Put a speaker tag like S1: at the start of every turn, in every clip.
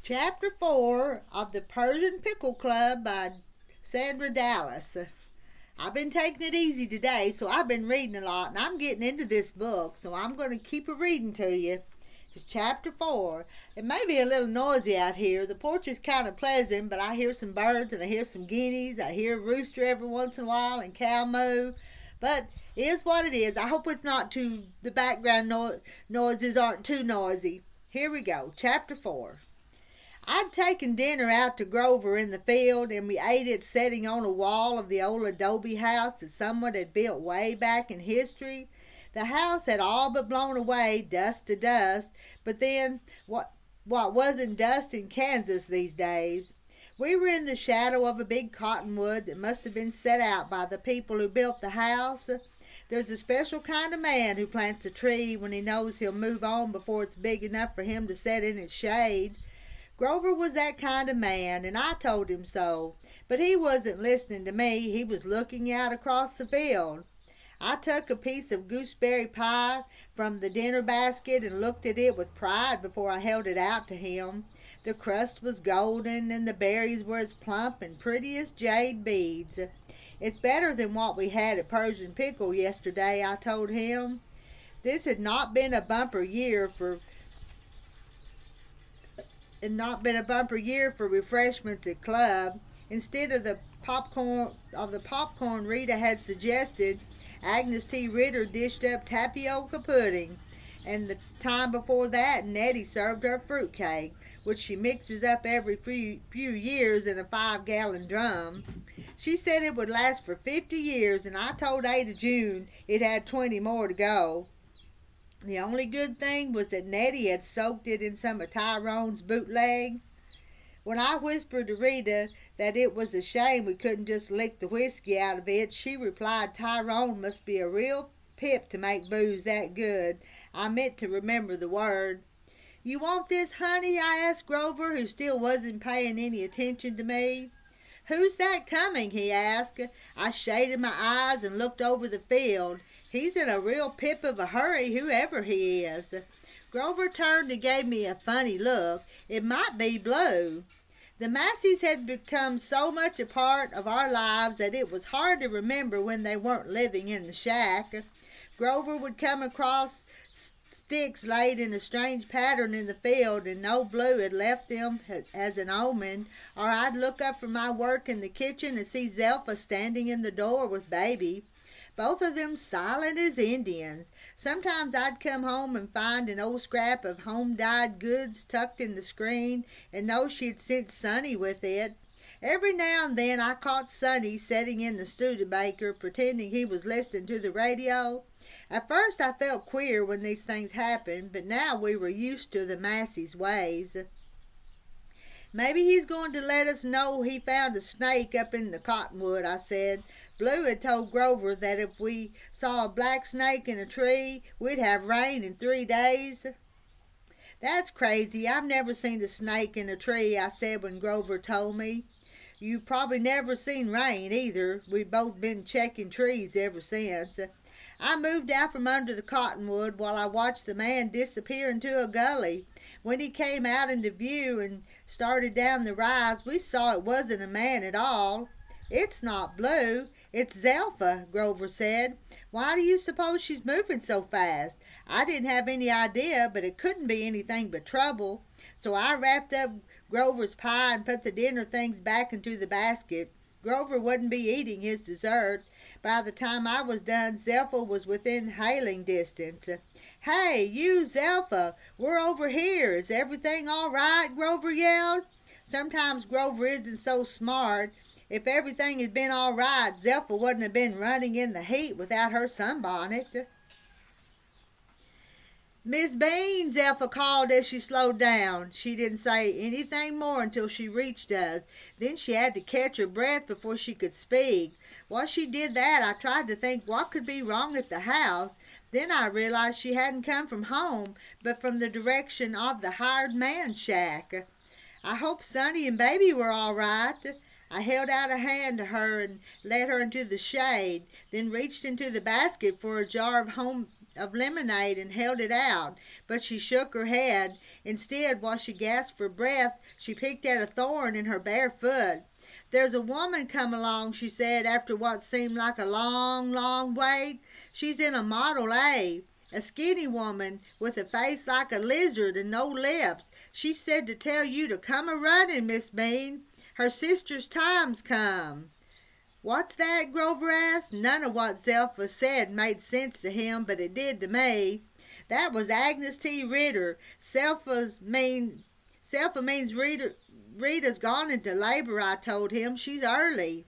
S1: Chapter 4 of the Persian Pickle Club by Sandra Dallas. I've been taking it easy today, so I've been reading a lot, and I'm getting into this book, so I'm going to keep a reading to you. It's Chapter 4. It may be a little noisy out here. The porch is kind of pleasant, but I hear some birds, and I hear some guineas. I hear a rooster every once in a while, and cow moo. But it is what it is. I hope it's not the background noises aren't too noisy. Here we go. Chapter 4. I'd taken dinner out to Grover in the field, and we ate it sitting on a wall of the old adobe house that someone had built way back in history. The house had all but blown away, dust to dust, but then what wasn't dust in Kansas these days? We were in the shadow of a big cottonwood that must have been set out by the people who built the house. There's a special kind of man who plants a tree when he knows he'll move on before it's big enough for him to sit in its shade. Grover was that kind of man, and I told him so, but he wasn't listening to me. He was looking out across the field. I took a piece of gooseberry pie from the dinner basket and looked at it with pride before I held it out to him. The crust was golden, and the berries were as plump and pretty as jade beads. It's better than what we had at Persian Pickle yesterday, I told him. This had not been a bumper year for refreshments at club. Instead of the popcorn Rita had suggested, Agnes T. Ritter dished up tapioca pudding, and the time before that Nettie served her fruitcake, which she mixes up every few years in a 5-gallon drum. She said it would last for 50 years, and I told Ada June it had 20 more to go. The only good thing was that Nettie had soaked it in some of Tyrone's bootleg. When I whispered to Rita that it was a shame we couldn't just lick the whiskey out of it, she replied Tyrone must be a real pip to make booze that good. I meant to remember the word. "You want this, honey?" I asked Grover, who still wasn't paying any attention to me. "Who's that coming?" he asked. I shaded my eyes and looked over the field. He's in a real pip of a hurry, whoever he is. Grover turned and gave me a funny look. It might be Blue. The Masseys had become so much a part of our lives that it was hard to remember when they weren't living in the shack. Grover would come across sticks laid in a strange pattern in the field, and no Blue had left them as an omen, or I'd look up from my work in the kitchen and see Zelpha standing in the door with baby. Both of them silent as Indians. Sometimes I'd come home and find an old scrap of home-dyed goods tucked in the screen and know she'd sent Sonny with it. Every now and then I caught Sonny sitting in the Studebaker pretending he was listening to the radio. At first I felt queer when these things happened, but now we were used to the Massey's ways. "Maybe he's going to let us know he found a snake up in the cottonwood," I said. Blue had told Grover that if we saw a black snake in a tree, we'd have rain in 3 days. "That's crazy. I've never seen a snake in a tree," I said when Grover told me. "You've probably never seen rain either. We've both been checking trees ever since." I moved out from under the cottonwood while I watched the man disappear into a gully. When he came out into view and started down the rise, we saw it wasn't a man at all. "It's not Blue. It's Zelpha," Grover said. "Why do you suppose she's moving so fast?" I didn't have any idea, but it couldn't be anything but trouble. So I wrapped up Grover's pie and put the dinner things back into the basket. Grover wouldn't be eating his dessert. By the time I was done, Zelpha was within hailing distance. "Hey, you, Zelpha, we're over here. Is everything all right?" Grover yelled. Sometimes Grover isn't so smart. If everything had been all right, Zelpha wouldn't have been running in the heat without her sunbonnet. "Miss Bean," Zelpha called as she slowed down. She didn't say anything more until she reached us. Then she had to catch her breath before she could speak. While she did that, I tried to think what could be wrong at the house. Then I realized she hadn't come from home, but from the direction of the hired man's shack. "I hope Sonny and baby were all right." I held out a hand to her and led her into the shade, then reached into the basket for a jar of lemonade and held it out, but she shook her head. Instead, while she gasped for breath, she picked at a thorn in her bare foot. "There's a woman come along," she said after what seemed like a long, long wait. "She's in a Model A. A skinny woman with a face like a lizard and no lips. She said to tell you to come a-running, Miss Bean. Her sister's time's come." "What's that?" Grover asked. None of what Zelpha said made sense to him, but it did to me. "That was Agnes T. Ritter. Zelpha means Rita's gone into labor," I told him. "She's early."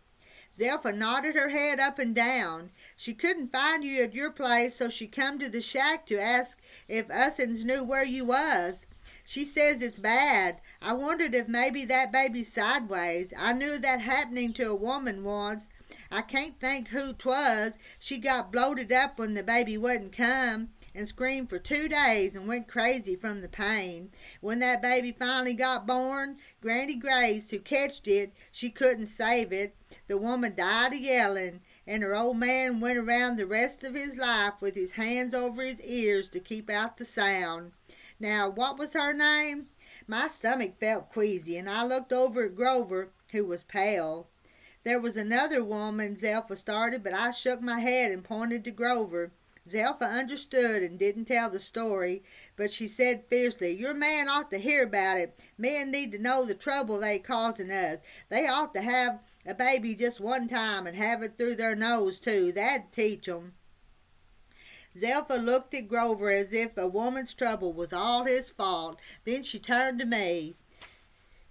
S1: Zelpha nodded her head up and down. "She couldn't find you at your place, so she come to the shack to ask if us'uns knew where you was. She says it's bad. I wondered if maybe that baby's sideways. I knew that happening to a woman once. I can't think who 'twas. She got bloated up when the baby wouldn't come, and screamed for 2 days and went crazy from the pain. When that baby finally got born, Granny Grace, who catched it, she couldn't save it. The woman died a-yelling, and her old man went around the rest of his life with his hands over his ears to keep out the sound. Now, what was her name?" My stomach felt queasy, and I looked over at Grover, who was pale. "There was another woman," Zelpha started, but I shook my head and pointed to Grover. Zelpha understood and didn't tell the story, but she said fiercely, "Your man ought to hear about it. Men need to know the trouble they causing us. They ought to have a baby just one time and have it through their nose, too. That'd teach 'em." Zelpha looked at Grover as if a woman's trouble was all his fault. Then she turned to me.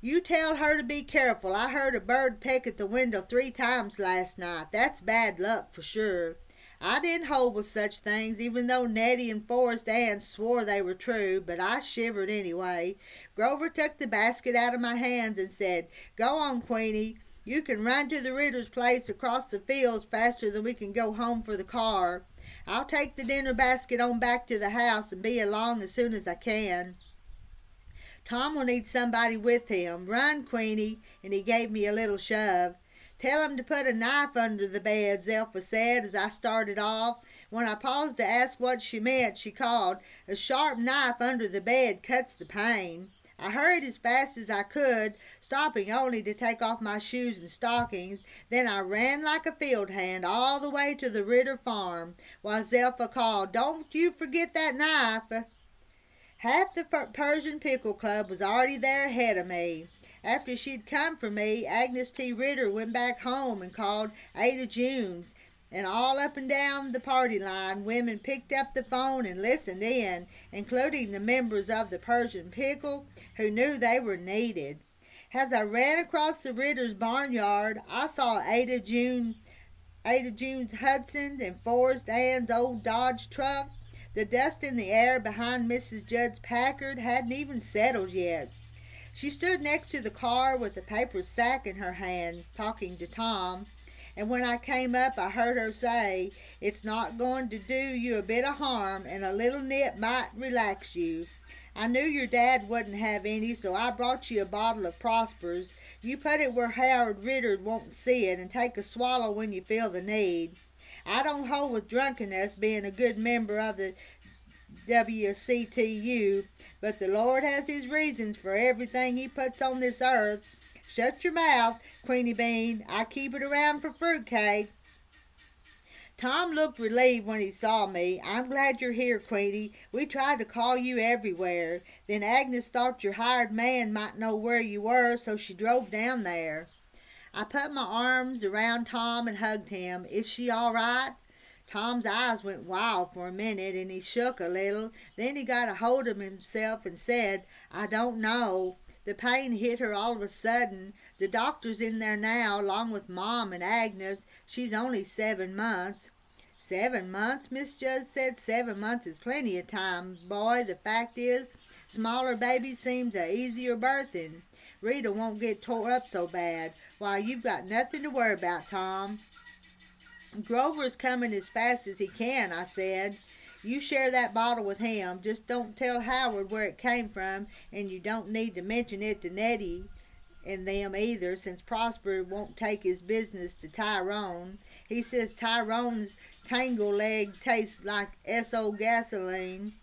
S1: "You tell her to be careful. I heard a bird peck at the window 3 times last night. That's bad luck for sure." I didn't hold with such things, even though Nettie and Forrest Ann swore they were true, but I shivered anyway. Grover took the basket out of my hands and said, "Go on, Queenie. You can run to the Ritter's place across the fields faster than we can go home for the car. I'll take the dinner basket on back to the house and be along as soon as I can. Tom will need somebody with him. Run, Queenie," and he gave me a little shove. "Tell him to put a knife under the bed," Zelpha said as I started off. When I paused to ask what she meant, she called, "A sharp knife under the bed cuts the pain." I hurried as fast as I could, stopping only to take off my shoes and stockings. Then I ran like a field hand all the way to the Ritter farm, while Zelpha called, "Don't you forget that knife." Half the Persian Pickle Club was already there ahead of me. After she'd come for me, Agnes T. Ritter went back home and called Ada Junes, and all up and down the party line, women picked up the phone and listened in, including the members of the Persian Pickle who knew they were needed. As I ran across the Ritter's barnyard, I saw Ada Junes Hudson and Forrest Ann's old Dodge truck. The dust in the air behind Mrs. Judd's Packard hadn't even settled yet. She stood next to the car with a paper sack in her hand, talking to Tom. And when I came up, I heard her say, "It's not going to do you a bit of harm, and a little nip might relax you. I knew your dad wouldn't have any, so I brought you a bottle of Prosper's. You put it where Howard Ritter won't see it, and take a swallow when you feel the need. I don't hold with drunkenness, being a good member of the WCTU, but the Lord has his reasons for everything he puts on this earth. Shut your mouth, Queenie Bean. I keep it around for fruitcake." Tom looked relieved when he saw me. "I'm glad you're here, Queenie. We tried to call you everywhere. Then Agnes thought your hired man might know where you were, so she drove down there." I put my arms around Tom and hugged him. "Is she all right?" Tom's eyes went wild for a minute, and he shook a little. Then he got a hold of himself and said, "I don't know. The pain hit her all of a sudden. The doctor's in there now, along with Mom and Agnes. She's only 7 months. 7 months, Miss Judd said. 7 months is plenty of time, boy. The fact is, smaller babies seems a easier birthing. Rita won't get tore up so bad. Why, you've got nothing to worry about, Tom." "Grover's coming as fast as he can," I said. "You share that bottle with him. Just don't tell Howard where it came from, and you don't need to mention it to Nettie in them either, since Prosper won't take his business to Tyrone. He says Tyrone's tangle leg tastes like S.O. gasoline.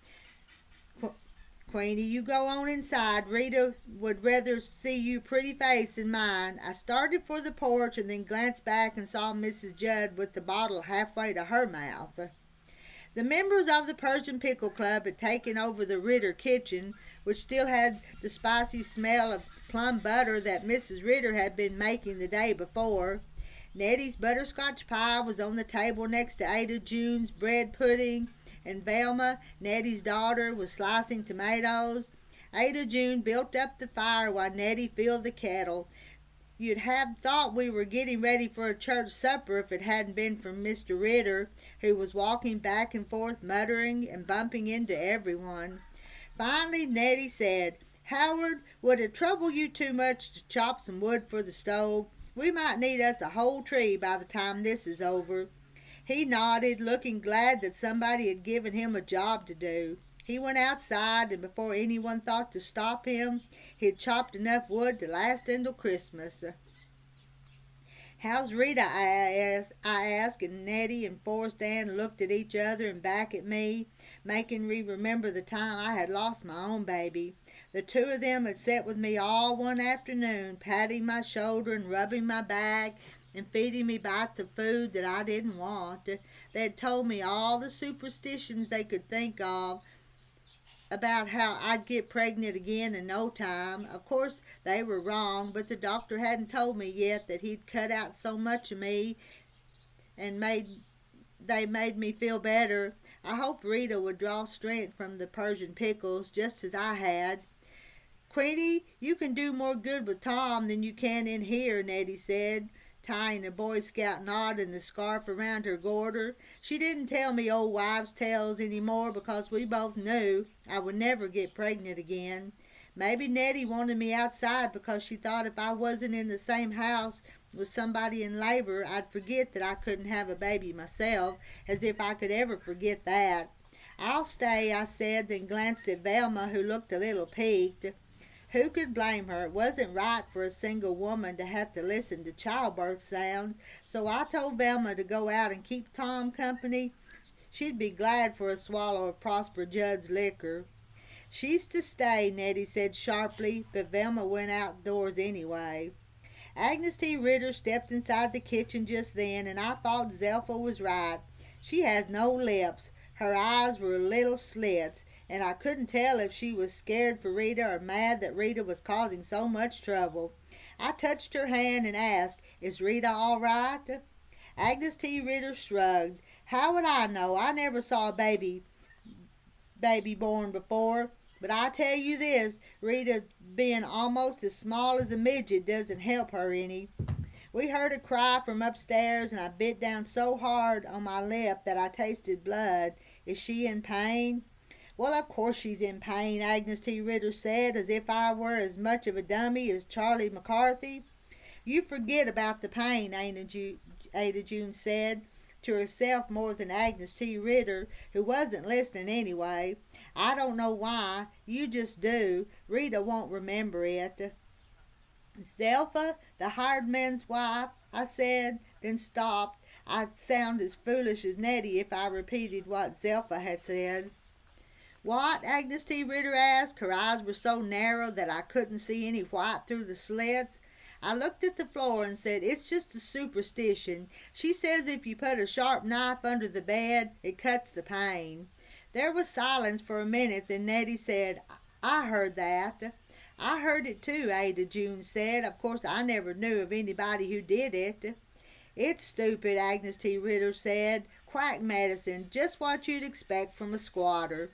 S1: Queenie, you go on inside. Rita would rather see you pretty face than mine. I started for the porch and then glanced back and saw Mrs. Judd with the bottle halfway to her mouth. The members of the Persian Pickle Club had taken over the Ritter kitchen, which still had the spicy smell of plum butter that Mrs. Ritter had been making the day before. Nettie's butterscotch pie was on the table next to Ada June's bread pudding, and Velma, Nettie's daughter, was slicing tomatoes. Ada June built up the fire while Nettie filled the kettle. You'd have thought we were getting ready for a church supper if it hadn't been for Mr. Ritter, who was walking back and forth, muttering and bumping into everyone. Finally, Nettie said, "Howard, would it trouble you too much to chop some wood for the stove? We might need us a whole tree by the time this is over." He nodded, looking glad that somebody had given him a job to do. He went outside, and before anyone thought to stop him, he had chopped enough wood to last until Christmas. "How's Rita?" I asked, and Nettie and Forrest Ann looked at each other and back at me, making me remember the time I had lost my own baby. The two of them had sat with me all one afternoon, patting my shoulder and rubbing my back and feeding me bites of food that I didn't want. They had told me all the superstitions they could think of about how I'd get pregnant again in no time. Of course, they were wrong, but the doctor hadn't told me yet that he'd cut out so much of me and they made me feel better. I hoped Rita would draw strength from the Persian pickles, just as I had. "Queenie, you can do more good with Tom than you can in here," Nettie said, tying a Boy Scout knot in the scarf around her gorder. She didn't tell me old wives' tales any more because we both knew I would never get pregnant again. Maybe Nettie wanted me outside because she thought if I wasn't in the same house with somebody in labor, I'd forget that I couldn't have a baby myself, as if I could ever forget that. "I'll stay," I said, then glanced at Velma, who looked a little peaked. Who could blame her? It wasn't right for a single woman to have to listen to childbirth sounds, so I told Velma to go out and keep Tom company. She'd be glad for a swallow of Prosper Judd's liquor. "She's to stay," Nettie said sharply, but Velma went outdoors anyway. Agnes T. Ritter stepped inside the kitchen just then, and I thought Zelpha was right. She has no lips. Her eyes were little slits, and I couldn't tell if she was scared for Rita or mad that Rita was causing so much trouble. I touched her hand and asked, "Is Rita all right?" Agnes T. Ritter shrugged. "How would I know? I never saw a baby born before. But I tell you this, Rita being almost as small as a midget doesn't help her any." We heard a cry from upstairs, and I bit down so hard on my lip that I tasted blood. "Is she in pain?" "Well, of course she's in pain," Agnes T. Ritter said, as if I were as much of a dummy as Charlie McCarthy. "You forget about the pain," Ada June said, to herself more than Agnes T. Ritter, who wasn't listening anyway. "I don't know why. You just do. Rita won't remember it." "Zelpha, the hired man's wife," I said, then stopped. I'd sound as foolish as Nettie if I repeated what Zelpha had said. "What?" Agnes T. Ritter asked. Her eyes were so narrow that I couldn't see any white through the slits. I looked at the floor and said, "It's just a superstition. She says if you put a sharp knife under the bed, it cuts the pain." There was silence for a minute, then Nettie said, "I heard that." "I heard it too," Ada June said. "Of course I never knew of anybody who did it." "It's stupid," Agnes T. Ritter said. "Quack medicine, just what you'd expect from a squatter."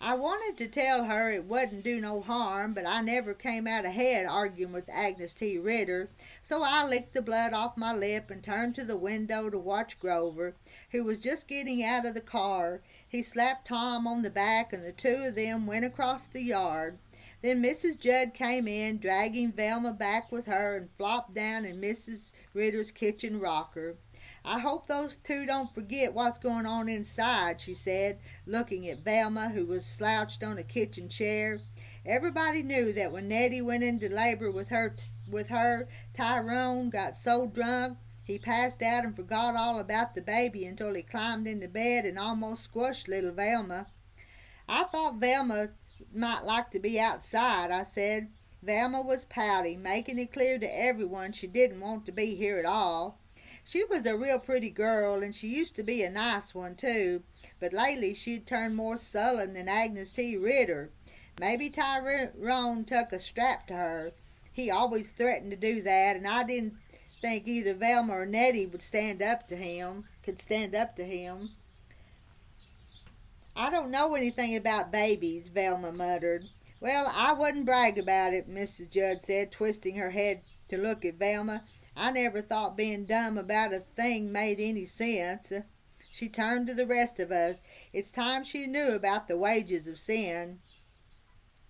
S1: I wanted to tell her it wouldn't do no harm, but I never came out ahead arguing with Agnes T. Ritter, so I licked the blood off my lip and turned to the window to watch Grover, who was just getting out of the car. He slapped Tom on the back, and the two of them went across the yard. Then Mrs. Judd came in, dragging Velma back with her, and flopped down in Mrs. Ritter's kitchen rocker. "I hope those two don't forget what's going on inside," she said, looking at Velma, who was slouched on a kitchen chair. Everybody knew that when Nettie went into labor with her with her, Tyrone got so drunk he passed out and forgot all about the baby until he climbed into bed and almost squashed little Velma. I thought Velma might like to be outside, I said. Velma was pouty, making it clear to everyone she didn't want to be here at all. She was a real pretty girl, and she used to be a nice one, too, but lately she'd turned more sullen than Agnes T. Ritter. Maybe Tyrone took a strap to her. He always threatened to do that, and I didn't think either Velma or Nettie could stand up to him. I don't know anything about babies, Velma muttered. Well, I wouldn't brag about it, Mrs. Judd said, twisting her head to look at Velma. I never thought being dumb about a thing made any sense. She turned to the rest of us. It's time she knew about the wages of sin.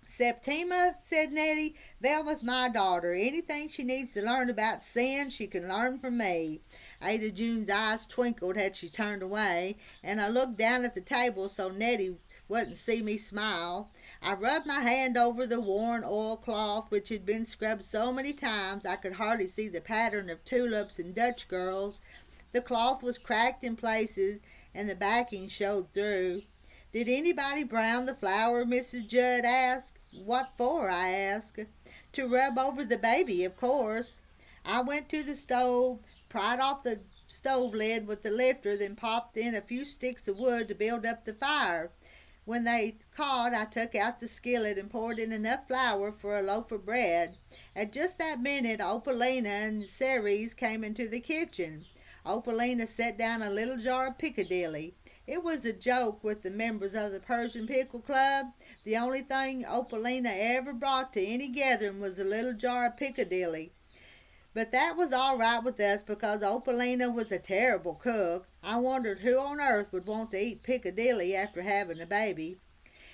S1: Septima, said Nettie, Velma's my daughter. Anything she needs to learn about sin, she can learn from me. Ada June's eyes twinkled as she turned away, and I looked down at the table so Nettie wouldn't see me smile. I rubbed my hand over the worn oilcloth which had been scrubbed so many times I could hardly see the pattern of tulips and Dutch girls. The cloth was cracked in places, and the backing showed through. Did anybody brown the flour? Mrs. Judd asked. What for? I asked. To rub over the baby, of course. I went to the stove, pried off the stove lid with the lifter, then popped in a few sticks of wood to build up the fire. When they caught, I took out the skillet and poured in enough flour for a loaf of bread. At just that minute, Opalina and Ceres came into the kitchen. Opalina set down a little jar of Piccadilly. It was a joke with the members of the Persian Pickle Club. The only thing Opalina ever brought to any gathering was a little jar of Piccadilly. But that was all right with us because Opalina was a terrible cook. I wondered who on earth would want to eat Piccadilly after having a baby.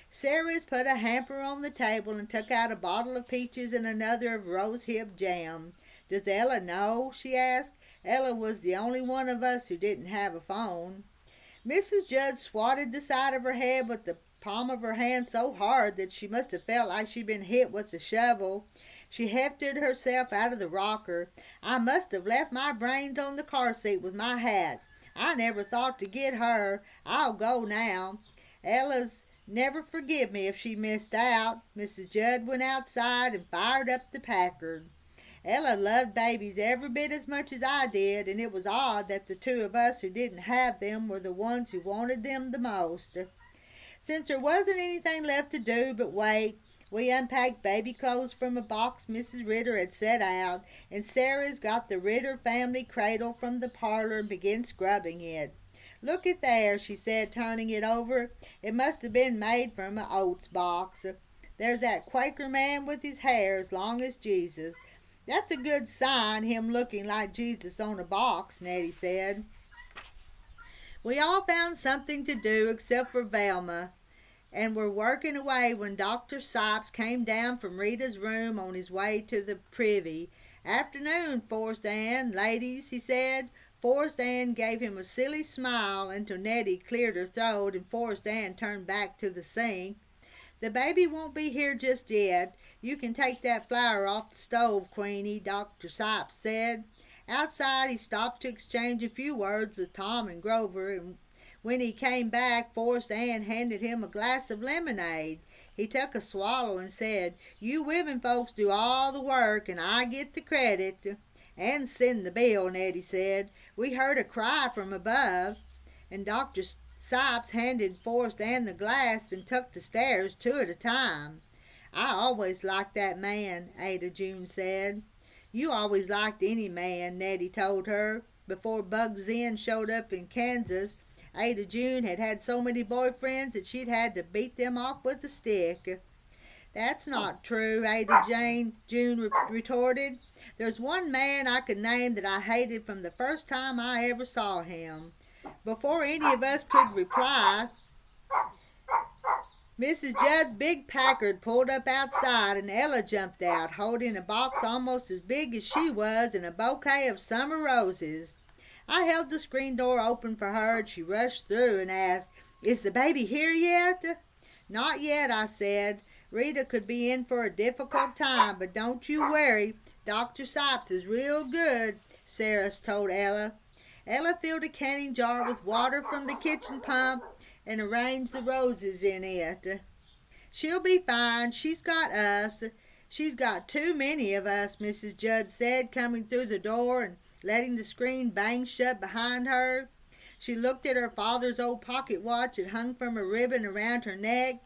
S1: Ceres put a hamper on the table and took out a bottle of peaches and another of rosehip jam. Does Ella know? She asked. Ella was the only one of us who didn't have a phone. Mrs. Judd swatted the side of her head with the palm of her hand so hard that she must have felt like she'd been hit with a shovel. She hefted herself out of the rocker. I must have left my brains on the car seat with my hat. I never thought to get her. I'll go now. Ella's never forgive me if she missed out. Mrs. Judd went outside and fired up the Packard. Ella loved babies every bit as much as I did, and it was odd that the two of us who didn't have them were the ones who wanted them the most. Since there wasn't anything left to do but wait, we unpacked baby clothes from a box Mrs. Ritter had set out, and Sarah's got the Ritter family cradle from the parlor and began scrubbing it. Look at there, she said, turning it over. It must have been made from an oats box. There's that Quaker man with his hair as long as Jesus. That's a good sign, him looking like Jesus on a box, Nettie said. We all found something to do except for Velma, and were working away when Dr. Sipes came down from Rita's room on his way to the privy. Afternoon, Forrest Ann, ladies, he said. Forrest Ann gave him a silly smile until Nettie cleared her throat and Forrest Ann turned back to the sink. The baby won't be here just yet. You can take that flour off the stove, Queenie, Dr. Sipes said. Outside, he stopped to exchange a few words with Tom and Grover, and when he came back, Forrest Ann handed him a glass of lemonade. He took a swallow and said, You women folks do all the work, and I get the credit. And send the bill, Nettie said. We heard a cry from above, and Dr. Sipes handed Forrest Ann the glass and took the stairs 2 at a time. I always liked that man, Ada June said. You always liked any man, Nettie told her. Before Bugs Inn showed up in Kansas, Ada June had had so many boyfriends that she'd had to beat them off with a stick. That's not true, Ada June retorted. There's one man I could name that I hated from the first time I ever saw him. Before any of us could reply, Mrs. Judd's big Packard pulled up outside and Ella jumped out, holding a box almost as big as she was and a bouquet of summer roses. I held the screen door open for her and she rushed through and asked, Is the baby here yet? Not yet, I said. Rita could be in for a difficult time, but don't you worry. Dr. Sipes is real good, Sarah told Ella. Ella filled a canning jar with water from the kitchen pump and arranged the roses in it. She'll be fine. She's got us. She's got too many of us, Mrs. Judd said, coming through the door and letting the screen bang shut behind her. She looked at her father's old pocket watch that hung from a ribbon around her neck.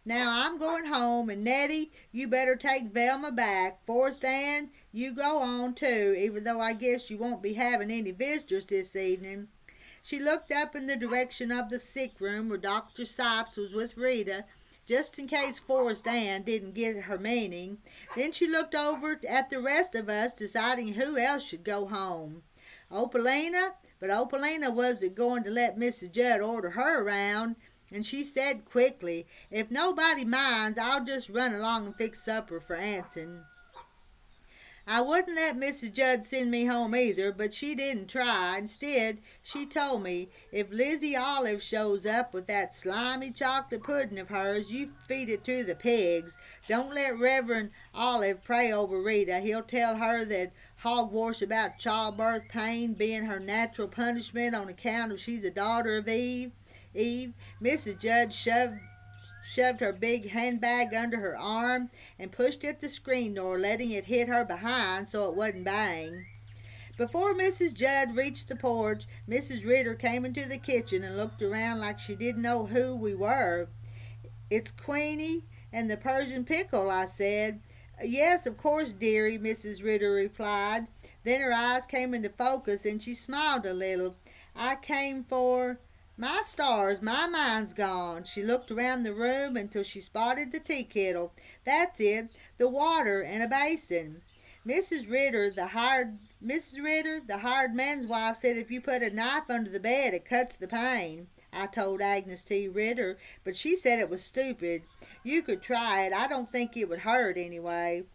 S1: Now I'm going home, and Nettie, you better take Velma back. Forrest Ann, you go on too, even though I guess you won't be having any visitors this evening. She looked up in the direction of the sick room where Dr. Sipes was with Rita, just in case Forrest Ann didn't get her meaning. Then she looked over at the rest of us, deciding who else should go home. Opalina, but Opalina wasn't going to let Mrs. Judd order her around, and she said quickly, "If nobody minds, I'll just run along and fix supper for Anson." I wouldn't let Mrs. Judd send me home either, but she didn't try. Instead, she told me, "If Lizzie Olive shows up with that slimy chocolate pudding of hers, you feed it to the pigs. Don't let Reverend Olive pray over Rita. He'll tell her that hogwash about childbirth pain being her natural punishment on account of she's a daughter of Eve." Mrs. Judd shoved her big handbag under her arm and pushed at the screen door, letting it hit her behind so it wouldn't bang. Before Mrs. Judd reached the porch, Mrs. Ritter came into the kitchen and looked around like she didn't know who we were. "It's Queenie and the Persian Pickle," I said. "Yes, of course, dearie," Mrs. Ritter replied. Then her eyes came into focus and she smiled a little. "I came for my stars, my mind's gone." She looked around the room until she spotted the tea kettle. "That's it, the water and a basin." Mrs. Ritter, the hired man's wife, said if you put a knife under the bed, it cuts the pain. I told Agnes T. Ritter, but she said it was stupid. You could try it. I don't think it would hurt anyway.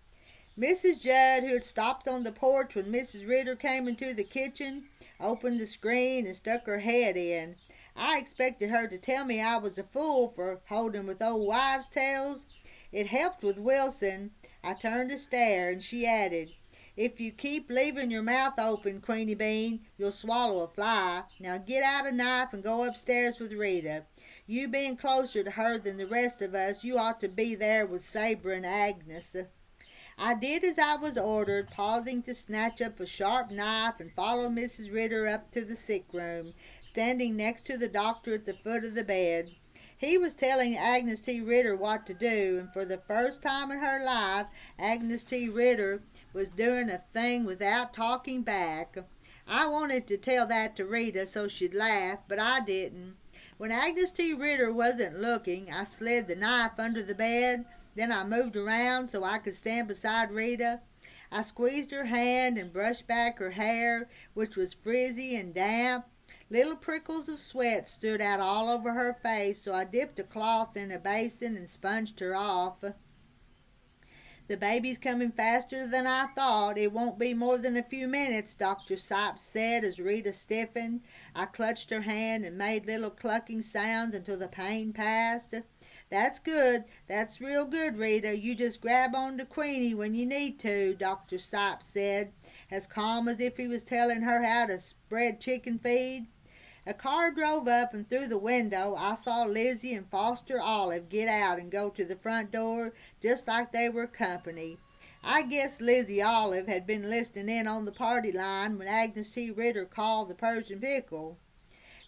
S1: Mrs. Judd, who had stopped on the porch when Mrs. Ritter came into the kitchen, opened the screen and stuck her head in. I expected her to tell me I was a fool for holding with old wives' tales. It helped with Wilson. I turned to stare, and she added, "If you keep leaving your mouth open, Queenie Bean, you'll swallow a fly. Now get out a knife and go upstairs with Rita. You being closer to her than the rest of us, you ought to be there with Sabre and Agnes." I did as I was ordered, pausing to snatch up a sharp knife and follow Mrs. Ritter up to the sick room, standing next to the doctor at the foot of the bed. He was telling Agnes T. Ritter what to do, and for the first time in her life, Agnes T. Ritter was doing a thing without talking back. I wanted to tell that to Rita so she'd laugh, but I didn't. When Agnes T. Ritter wasn't looking, I slid the knife under the bed. Then I moved around so I could stand beside Rita. I squeezed her hand and brushed back her hair, which was frizzy and damp. Little prickles of sweat stood out all over her face, so I dipped a cloth in a basin and sponged her off. "The baby's coming faster than I thought. It won't be more than a few minutes," Dr. Sipes said as Rita stiffened. I clutched her hand and made little clucking sounds until the pain passed. "That's good. That's real good, Rita. You just grab on to Queenie when you need to," Dr. Sipes said, as calm as if he was telling her how to spread chicken feed. A car drove up, and through the window I saw Lizzie and Foster Olive get out and go to the front door just like they were company. I guess Lizzie Olive had been listening in on the party line when Agnes T. Ritter called the Persian Pickle.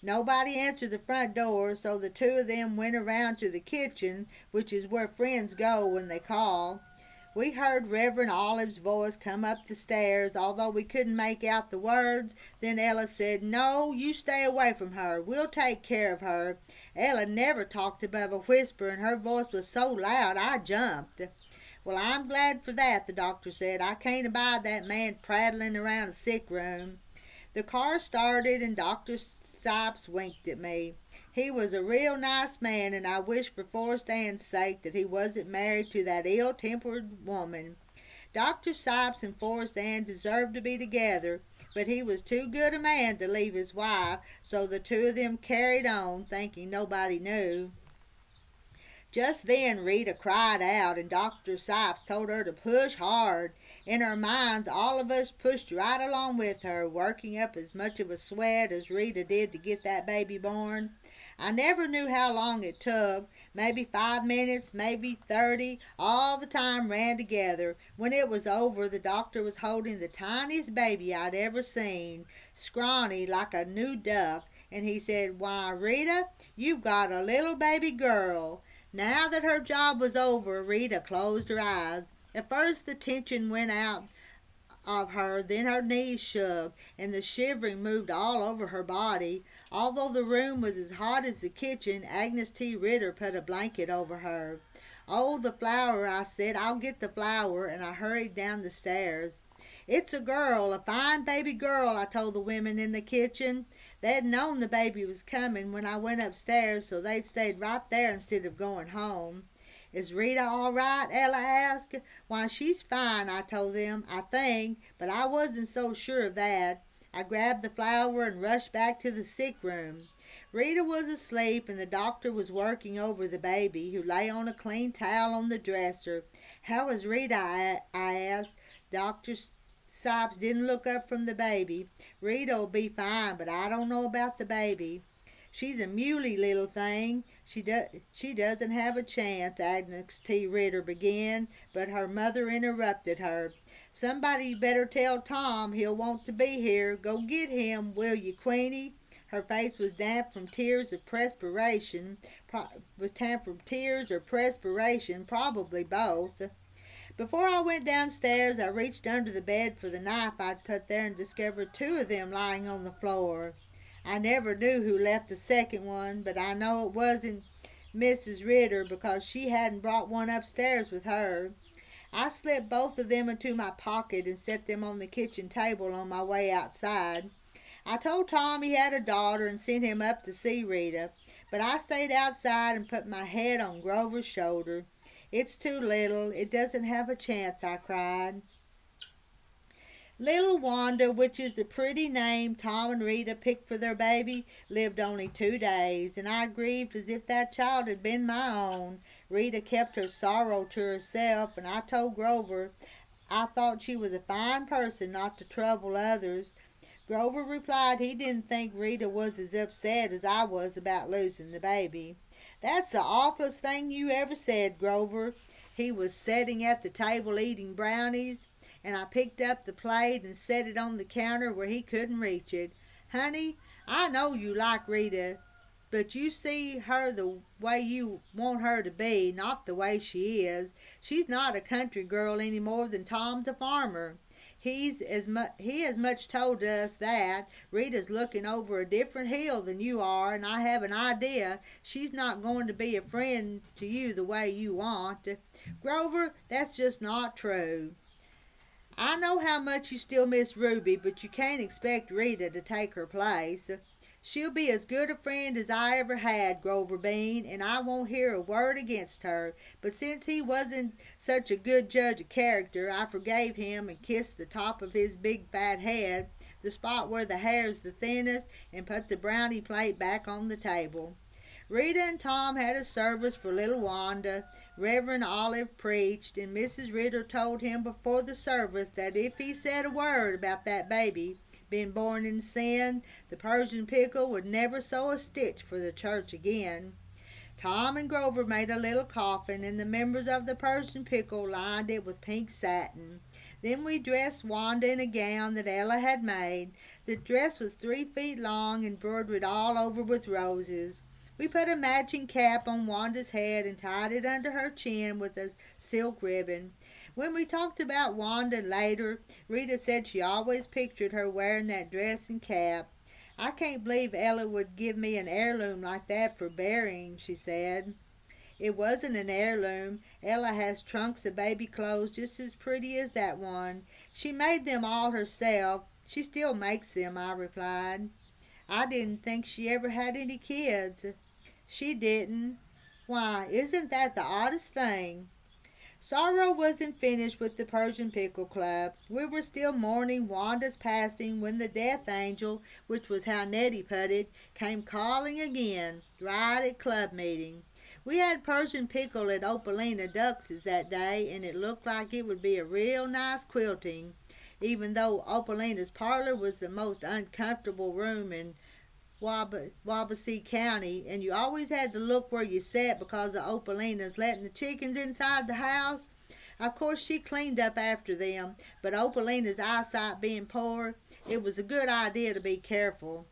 S1: Nobody answered the front door, so the two of them went around to the kitchen, which is where friends go when they call. We heard Reverend Olive's voice come up the stairs, although we couldn't make out the words. Then Ella said, "No, you stay away from her. We'll take care of her." Ella never talked above a whisper, and her voice was so loud I jumped. "Well, I'm glad for that," the doctor said. "I can't abide that man prattling around a sick room." The car started, and Dr. Sipes winked at me. He was a real nice man, and I wished for Forrest Ann's sake that he wasn't married to that ill-tempered woman. Dr. Sipes and Forrest Ann deserved to be together, but he was too good a man to leave his wife, so the two of them carried on, thinking nobody knew. Just then Rita cried out, and Dr. Sipes told her to push hard. In our minds, all of us pushed right along with her, working up as much of a sweat as Rita did to get that baby born. I never knew how long it took, maybe 5 minutes, maybe 30. All the time ran together. When it was over, the doctor was holding the tiniest baby I'd ever seen, scrawny like a new duck, and he said, "Why, Rita, you've got a little baby girl." Now that her job was over, Rita closed her eyes. At first the tension went out of her, then her knees shook, and the shivering moved all over her body. Although the room was as hot as the kitchen, Agnes T. Ritter put a blanket over her. "Oh, the flower," I said. "I'll get the flower," and I hurried down the stairs. "It's a girl, a fine baby girl," I told the women in the kitchen. They'd known the baby was coming when I went upstairs, so they'd stayed right there instead of going home. "Is Rita all right?" Ella asked. "Why, she's fine," I told them, "I think," but I wasn't so sure of that. I grabbed the flower and rushed back to the sick room. Rita was asleep, and the doctor was working over the baby, who lay on a clean towel on the dresser. "How is Rita?" I asked. Dr. Sipes didn't look up from the baby. "Rita'll be fine, but I don't know about the baby." "She's a muley little thing. She doesn't have a chance," Agnes T. Ritter began, but her mother interrupted her. "Somebody better tell Tom he'll want to be here. Go get him, will you, Queenie?" Her face was damp from tears of perspiration. Probably both. Before I went downstairs, I reached under the bed for the knife I'd put there and discovered two of them lying on the floor. I never knew who left the second one, but I know it wasn't Mrs. Ritter because she hadn't brought one upstairs with her. I slipped both of them into my pocket and set them on the kitchen table on my way outside. I told Tom he had a daughter and sent him up to see Rita, but I stayed outside and put my head on Grover's shoulder. "It's too little. It doesn't have a chance," I cried. Little Wanda, which is the pretty name Tom and Rita picked for their baby, lived only 2 days, and I grieved as if that child had been my own. Rita kept her sorrow to herself, and I told Grover I thought she was a fine person not to trouble others. Grover replied he didn't think Rita was as upset as I was about losing the baby. "That's the awfulest thing you ever said, Grover." He was sitting at the table eating brownies, and I picked up the plate and set it on the counter where he couldn't reach it. "Honey, I know you like Rita, but you see her the way you want her to be, not the way she is. She's not a country girl any more than Tom's a farmer. He has much told us that. Rita's looking over a different hill than you are, and I have an idea she's not going to be a friend to you the way you want. Grover, that's just not true. I know how much you still miss Ruby, but you can't expect Rita to take her place. She'll be as good a friend as I ever had, Grover Bean, and I won't hear a word against her. But since he wasn't such a good judge of character, I forgave him and kissed the top of his big fat head, the spot where the hair's the thinnest, and put the brownie plate back on the table. Rita and Tom had a service for little Wanda. Reverend Olive preached, and Mrs. Ritter told him before the service that if he said a word about that baby being born in sin, the Persian Pickle would never sew a stitch for the church again. Tom and Grover made a little coffin, and the members of the Persian Pickle lined it with pink satin. Then we dressed Wanda in a gown that Ella had made. The dress was 3 feet long, embroidered all over with roses. We put a matching cap on Wanda's head and tied it under her chin with a silk ribbon. When we talked about Wanda later, Rita said she always pictured her wearing that dress and cap. "I can't believe Ella would give me an heirloom like that for burying," she said. "It wasn't an heirloom. Ella has trunks of baby clothes just as pretty as that one. She made them all herself. She still makes them," I replied. "I didn't think she ever had any kids." "She didn't. Why, isn't that the oddest thing?" Sorrow wasn't finished with the Persian Pickle Club. We were still mourning Wanda's passing when the death angel, which was how Nettie put it, came calling again, right at club meeting. We had Persian Pickle at Opalina Dux's that day, and it looked like it would be a real nice quilting, even though Opalina's parlor was the most uncomfortable room in Wabasee County, and you always had to look where you sat because of Opalina's letting the chickens inside the house. Of course, she cleaned up after them, but Opalina's eyesight being poor, it was a good idea to be careful.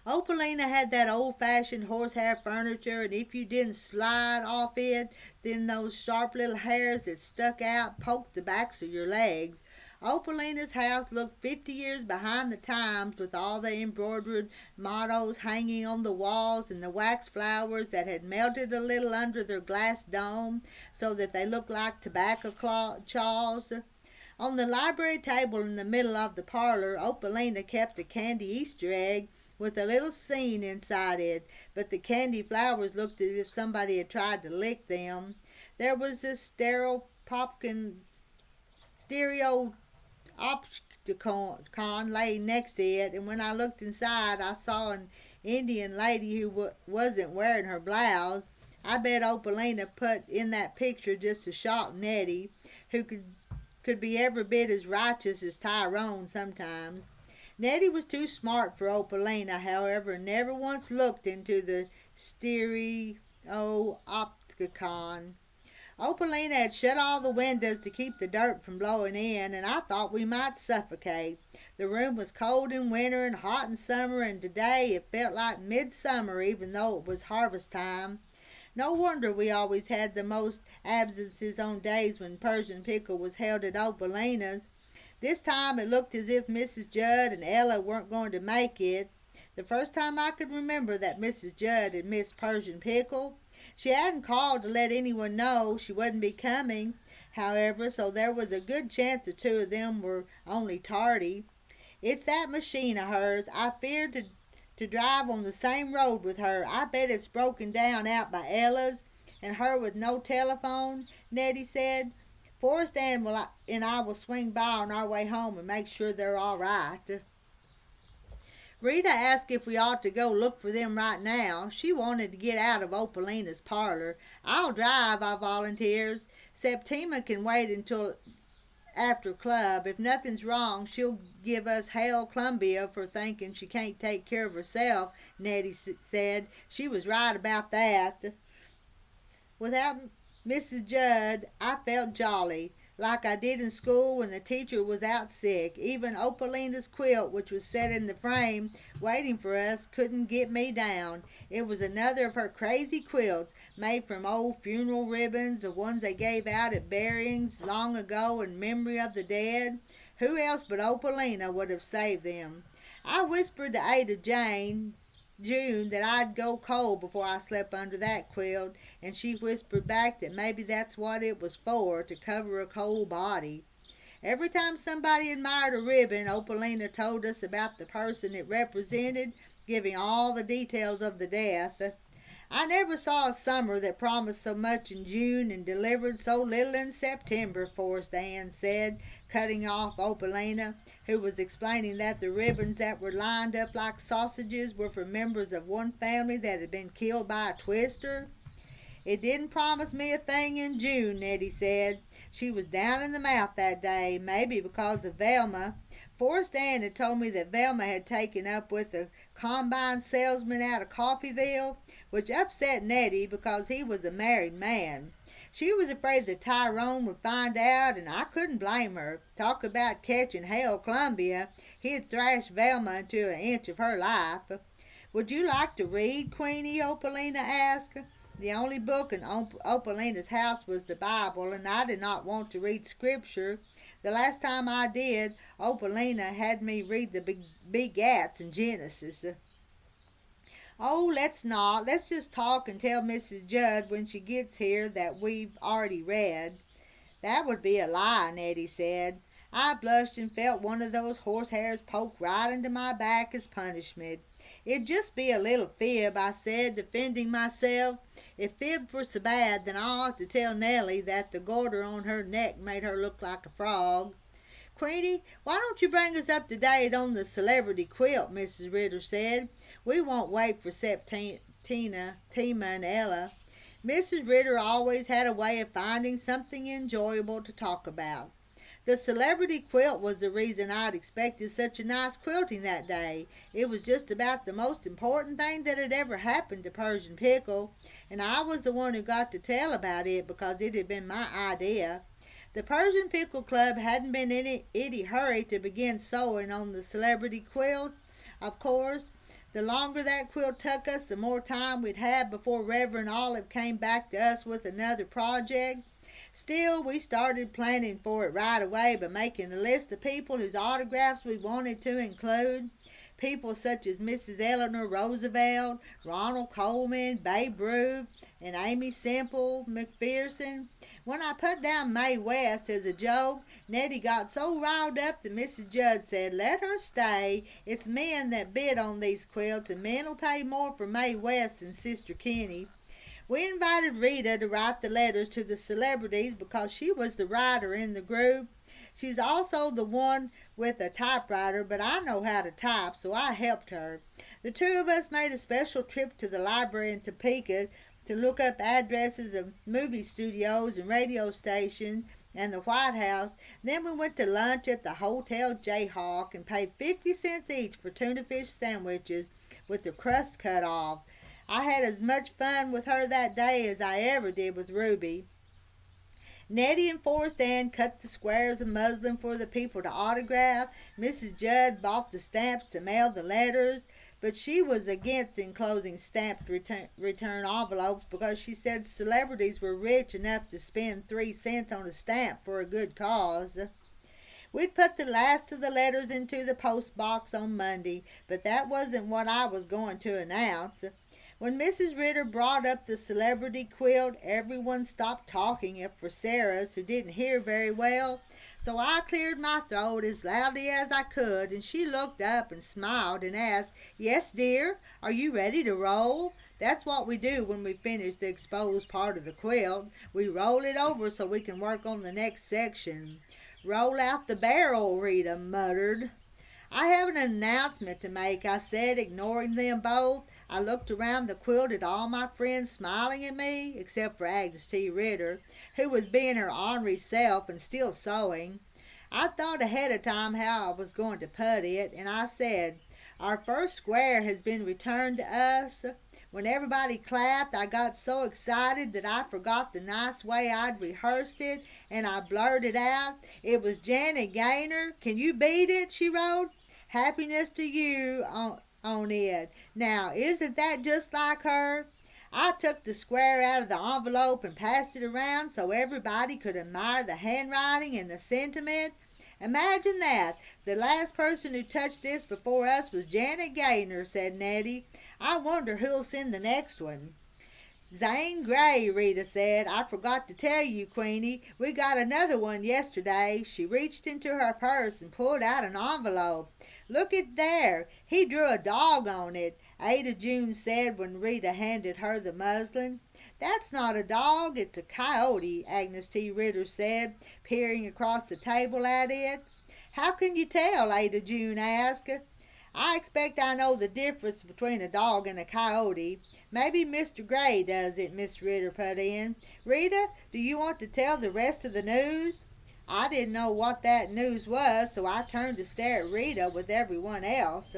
S1: Opalina had that old-fashioned horsehair furniture, and if you didn't slide off it, then those sharp little hairs that stuck out poked the backs of your legs. Opalina's house looked 50 years behind the times with all the embroidered mottos hanging on the walls and the wax flowers that had melted a little under their glass dome so that they looked like tobacco chaws. On the library table in the middle of the parlor, Opalina kept a candy Easter egg with a little scene inside it, but the candy flowers looked as if somebody had tried to lick them. There was a stereo opticon laying next to it, and when I looked inside, I saw an Indian lady who wasn't wearing her blouse. I bet Opalina put in that picture just to shock Nettie, who could be every bit as righteous as Tyrone sometimes. Nettie was too smart for Opalina, however, and never once looked into the stereo opticon. Opalina had shut all the windows to keep the dirt from blowing in, and I thought we might suffocate. The room was cold in winter and hot in summer, and today it felt like midsummer even though it was harvest time. No wonder we always had the most absences on days when Persian Pickle was held at Opalina's. This time it looked as if Mrs. Judd and Ella weren't going to make it. The first time I could remember that Mrs. Judd had missed Persian Pickle. She hadn't called to let anyone know she wouldn't be coming, however, so there was a good chance the two of them were only tardy. It's that machine of hers. I feared to drive on the same road with her. I bet it's broken down out by Ella's, and her with no telephone, Nettie said. Forrest and I will swing by on our way home and make sure they're all right. Rita asked if we ought to go look for them right now. She wanted to get out of Opalina's parlor. I'll drive, I volunteers. Septima can wait until after club. If nothing's wrong, she'll give us hell Columbia for thinking she can't take care of herself, Nettie said. She was right about that. Without Mrs. Judd, I felt jolly, like I did in school when the teacher was out sick. Even Opalina's quilt, which was set in the frame waiting for us, couldn't get me down. It was another of her crazy quilts, made from old funeral ribbons, the ones they gave out at buryings long ago in memory of the dead. Who else but Opalina would have saved them? I whispered to Ada June that I'd go cold before I slept under that quilt, and she whispered back that maybe that's what it was for, to cover a cold body. Every time somebody admired a ribbon, Opalina told us about the person it represented, giving all the details of the death. I never saw a summer that promised so much in June and delivered so little in September, Forrest Ann said, cutting off Opalina, who was explaining that the ribbons that were lined up like sausages were for members of one family that had been killed by a twister. It didn't promise me a thing in June, Nettie said. She was down in the mouth that day, maybe because of Velma. Forrest Ann had told me that Velma had taken up with a combine salesman out of Coffeeville, which upset Nettie because he was a married man. She was afraid that Tyrone would find out, and I couldn't blame her. Talk about catching hell Columbia. He'd thrash Velma into an inch of her life. Would you like to read, Queenie? Opalina asked. The only book in Opalina's house was the Bible, and I did not want to read Scripture. The last time I did, Opalina had me read the Begats in Genesis. Oh, let's not. Let's just talk and tell Mrs. Judd when she gets here that we've already read. That would be a lie, Nettie said. I blushed and felt one of those horsehairs poke right into my back as punishment. It'd just be a little fib, I said, defending myself. If fibs were so bad, then I ought to tell Nellie that the garter on her neck made her look like a frog. Queenie, why don't you bring us up to date on the celebrity quilt, Mrs. Ritter said. We won't wait for Tima, and Ella. Mrs. Ritter always had a way of finding something enjoyable to talk about. The celebrity quilt was the reason I'd expected such a nice quilting that day. It was just about the most important thing that had ever happened to Persian Pickle, and I was the one who got to tell about it because it had been my idea. The Persian Pickle Club hadn't been in any hurry to begin sewing on the celebrity quilt, of course. The longer that quilt took us, the more time we'd have before Reverend Olive came back to us with another project. Still, we started planning for it right away by making a list of people whose autographs we wanted to include. People such as Mrs. Eleanor Roosevelt, Ronald Colman, Babe Ruth, and Amy Semple McPherson. When I put down Mae West as a joke, Nettie got so riled up that Mrs. Judd said, "Let her stay. It's men that bid on these quilts, and men'll pay more for Mae West than Sister Kenny." We invited Rita to write the letters to the celebrities because she was the writer in the group. She's also the one with a typewriter, but I know how to type, so I helped her. The two of us made a special trip to the library in Topeka to look up addresses of movie studios and radio stations and the White House. Then we went to lunch at the Hotel Jayhawk and paid 50 cents each for tuna fish sandwiches with the crust cut off. I had as much fun with her that day as I ever did with Ruby. Nettie and Forrest Ann cut the squares of muslin for the people to autograph. Mrs. Judd bought the stamps to mail the letters, but she was against enclosing stamped return envelopes because she said celebrities were rich enough to spend 3 cents on a stamp for a good cause. We'd put the last of the letters into the post box on Monday, but that wasn't what I was going to announce. When Mrs. Ritter brought up the celebrity quilt, everyone stopped talking except for Sarah's, who didn't hear very well. So I cleared my throat as loudly as I could, and she looked up and smiled and asked, "Yes, dear, are you ready to roll?" That's what we do when we finish the exposed part of the quilt. We roll it over so we can work on the next section. "Roll out the barrel," Rita muttered. "I have an announcement to make," I said, ignoring them both. I looked around the quilt at all my friends smiling at me, except for Agnes T. Ritter, who was being her ornery self and still sewing. I thought ahead of time how I was going to put it, and I said, "Our first square has been returned to us." When everybody clapped, I got so excited that I forgot the nice way I'd rehearsed it, and I blurted out, "It was Janet Gaynor. Can you beat it?" she wrote. "Happiness to you on it. Now, isn't that just like her?" I took the square out of the envelope and passed it around so everybody could admire the handwriting and the sentiment. "Imagine that! The last person who touched this before us was Janet Gaynor," said Nettie. "I wonder who'll send the next one." "Zane Grey," Rita said. "I forgot to tell you, Queenie. We got another one yesterday." She reached into her purse and pulled out an envelope. "Look at there. He drew a dog on it," Ada June said when Rita handed her the muslin. "That's not a dog, it's a coyote," Agnes T. Ritter said, peering across the table at it. "How can you tell?" Ada June asked. "I expect I know the difference between a dog and a coyote. Maybe Mr. Gray does it," Miss Ritter put in. "Rita, do you want to tell the rest of the news?" I didn't know what that news was, so I turned to stare at Rita with everyone else.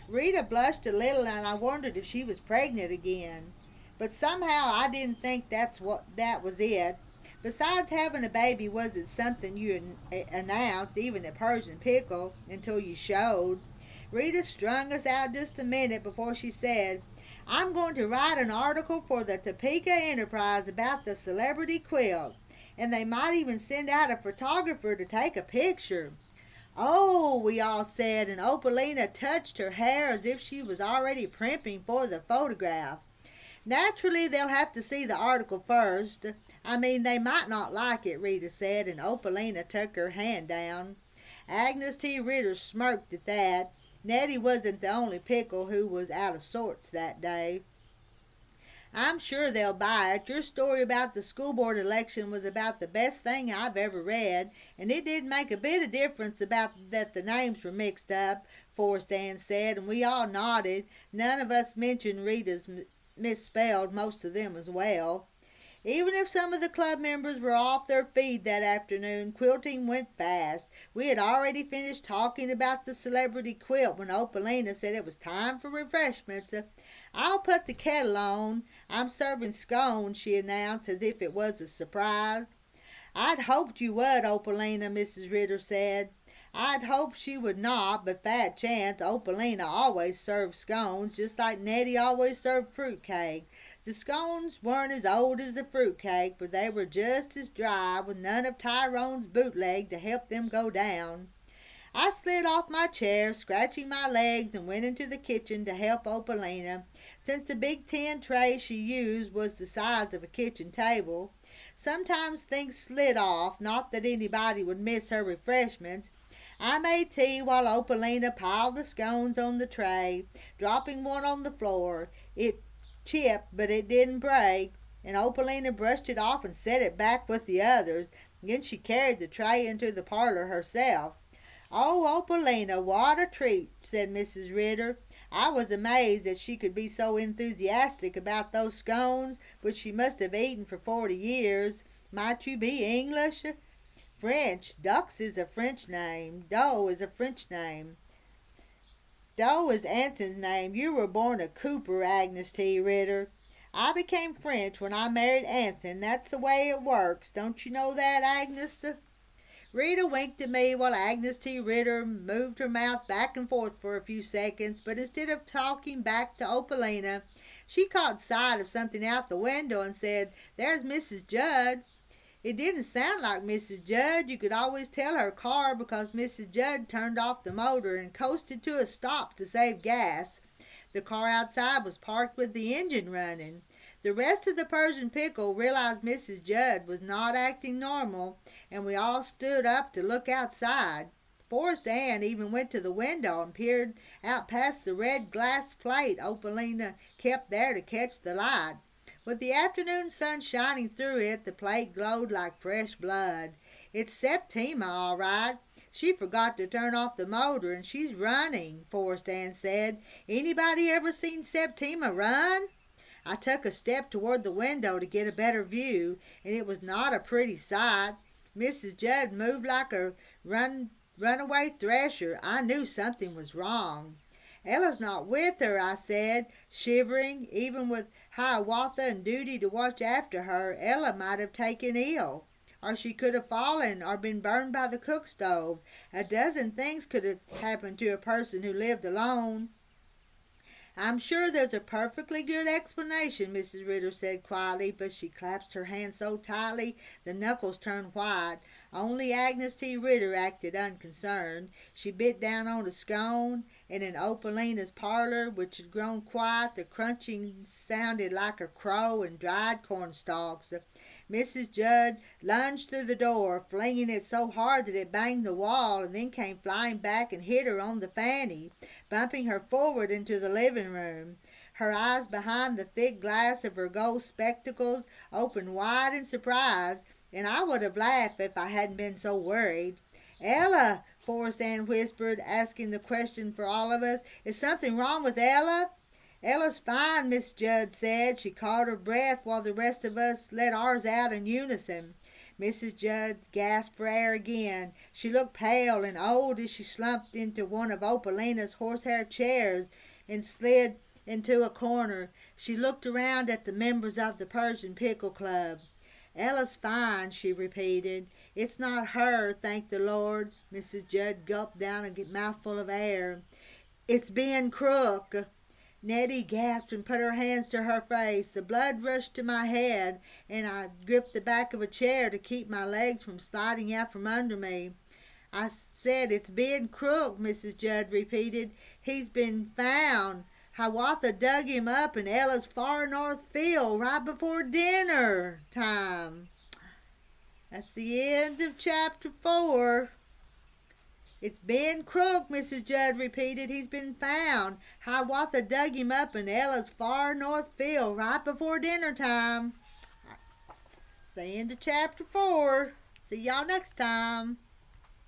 S1: Rita blushed a little, and I wondered if she was pregnant again. But somehow I didn't think that was it. Besides, having a baby wasn't something you announced, even at Persian Pickle, until you showed. Rita strung us out just a minute before she said, "I'm going to write an article for the Topeka Enterprise about the celebrity quilt, and they might even send out a photographer to take a picture." "Oh," we all said, and Opalina touched her hair as if she was already primping for the photograph. "Naturally, they'll have to see the article first. I mean, they might not like it," Rita said, and Opalina took her hand down. Agnes T. Ritter smirked at that. Nettie wasn't the only Pickle who was out of sorts that day. "I'm sure they'll buy it. Your story about the school board election was about the best thing I've ever read, and it didn't make a bit of difference about that the names were mixed up," Forrest Ann said, and we all nodded. None of us mentioned Rita's misspelled most of them as well. Even if some of the club members were off their feet that afternoon, quilting went fast. We had already finished talking about the celebrity quilt when Opalina said it was time for refreshments. I'll put the kettle on. I'm serving scones, she announced as if it was a surprise. I'd hoped you would, Opalina, Mrs. Ritter said. I'd hoped she would not, but fat chance Opalina always served scones, just like Nettie always served fruit cake. The scones weren't as old as the fruit cake, but they were just as dry, with none of Tyrone's bootleg to help them go down. I slid off my chair, scratching my legs, and went into the kitchen to help Opalina, since the big tin tray she used was the size of a kitchen table. Sometimes things slid off, not that anybody would miss her refreshments. I made tea while Opalina piled the scones on the tray, dropping one on the floor. It chipped, but it didn't break, and Opalina brushed it off and set it back with the others. Then she carried the tray into the parlor herself. "Oh, Opalina, what a treat," said Mrs. Ritter. I was amazed that she could be so enthusiastic about those scones, which she must have eaten for 40 years. Might you be English? French. Dux is a French name. Doe is a French name. Doe is Anson's name. You were born a Cooper, Agnes T. Ritter. I became French when I married Anson. That's the way it works. Don't you know that, Agnes? Rita winked at me while Agnes T. Ritter moved her mouth back and forth for a few seconds, but instead of talking back to Opalina, she caught sight of something out the window and said, "There's Mrs. Judd." It didn't sound like Mrs. Judd. You could always tell her car because Mrs. Judd turned off the motor and coasted to a stop to save gas. The car outside was parked with the engine running. The rest of the Persian Pickle realized Mrs. Judd was not acting normal, and we all stood up to look outside. Forrest Ann even went to the window and peered out past the red glass plate Opalina kept there to catch the light. With the afternoon sun shining through it, the plate glowed like fresh blood. "It's Septima, all right. She forgot to turn off the motor, and she's running," Forrest Ann said. "Anybody ever seen Septima run?" I took a step toward the window to get a better view, and it was not a pretty sight. Mrs. Judd moved like a runaway thresher. I knew something was wrong. "Ella's not with her," I said, shivering. Even with Hiawatha and duty to watch after her, Ella might have taken ill. Or she could have fallen or been burned by the cook stove. A dozen things could have happened to a person who lived alone. "I'm sure there's a perfectly good explanation," Mrs. Ritter said quietly, but she clasped her hands so tightly the knuckles turned white. Only Agnes T. Ritter acted unconcerned. She bit down on a scone, and in Opalina's parlor, which had grown quiet, the crunching sounded like a crow and dried cornstalks. Mrs. Judd lunged through the door, flinging it so hard that it banged the wall, and then came flying back and hit her on the fanny, bumping her forward into the living room. Her eyes behind the thick glass of her gold spectacles opened wide in surprise, and I would have laughed if I hadn't been so worried. "Ella," Forrest Ann whispered, asking the question for all of us, "is something wrong with Ella?" "Ella's fine," Miss Judd said. She caught her breath while the rest of us let ours out in unison. Mrs. Judd gasped for air again. She looked pale and old as she slumped into one of Opalina's horsehair chairs and slid into a corner. She looked around at the members of the Persian Pickle Club. "Ella's fine," she repeated. "It's not her, thank the Lord." Mrs. Judd gulped down a mouthful of air. "It's Ben Crook." Nettie gasped and put her hands to her face. The blood rushed to my head, and I gripped the back of a chair to keep my legs from sliding out from under me. "I said it's Ben Crook," Mrs. Judd repeated. "He's been found. Hiawatha dug him up in Ella's far north field right before dinner time." That's the end of chapter 4. "It's Ben Crook," Mrs. Judd repeated. "He's been found. Hiawatha dug him up in Ella's far north field right before dinner time." That's the end of chapter 4. See y'all next time.